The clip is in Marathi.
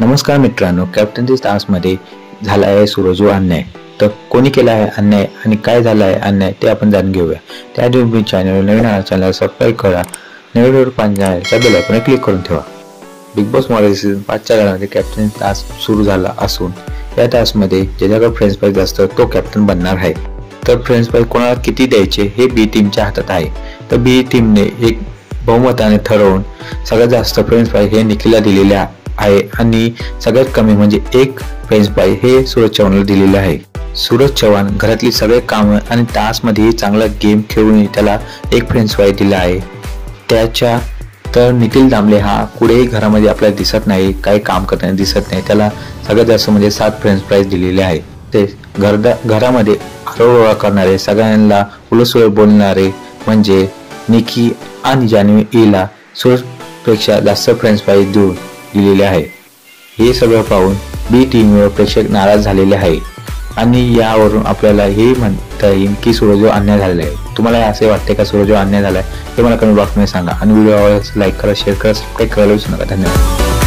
नमस्कार मित्रांनो, कॅप्टन्सी टास्कमध्ये झाला आहे सूरज अन्याय. तर कोणी केला आहे अन्याय आणि काय झाला आहे अन्याय ते आपण जाणून घेऊया. त्याआधी मी चॅनल नवीन चॅनल सबस्क्राईब करा, नवीन व्हिडिओ पाहण्याच्या बेल आयकॉन क्लिक करून ठेवा. बिग बॉस मॉडेल सीझन 5च्या घरामध्ये कॅप्टन्सी टास्क सुरू झाला असून या टास्कमध्ये ज्याच्याकडे फ्रेंड्स प्राइज असतं तो कॅप्टन बनणार आहे. तर फ्रेंड्स प्राइज कोणाला किती द्यायचे हे बी टीमच्या हातात आहे. तर बी टीमने एक बहुमताने ठरवून सगळ्यात जास्त फ्रेंड्स प्राइज हे निखिलला दिलेले आहे आणि सगळ्यात कमी म्हणजे एक फ्रेंड्स प्राइज हे सूरज चव्हाणला दिलेले आहे. सूरज चव्हाण घरातली सगळे कामं आणि टास्कमध्येही चांगला गेम खेळून त्याला एक फ्रेंड्स प्राइज दिला आहे. त्याच्या तर निखिल दामले हा कुठेही घरामध्ये आपल्याला दिसत नाही, काही काम करताना दिसत नाही. त्याला सगळ्यात जास्त म्हणजे 7 फ्रेंड्स प्राइज दिलेले आहे. ते घरामध्ये आरोळा करणारे, सगळ्यांना उलसुल बोलणारे म्हणजे निकी आणि जान्हवी ईला सूरजपेक्षा जास्त फ्रेंड्स प्राइज दिलेले आहे. हे सगळं पाहून बी टीमवर प्रेक्षक नाराज झालेले आहे आणि यावरून आपल्याला हे म्हणता येईल की सूरज अन्याय झालेला आहे. तुम्हाला असे वाटते का सूरज अन्याय झालाय? ते मला कमेंट बॉक्समध्ये सांगा आणि व्हिडिओ आवडल्यास लाईक करा, शेअर करा, सबस्क्राईब करायला विसरू नका. धन्यवाद.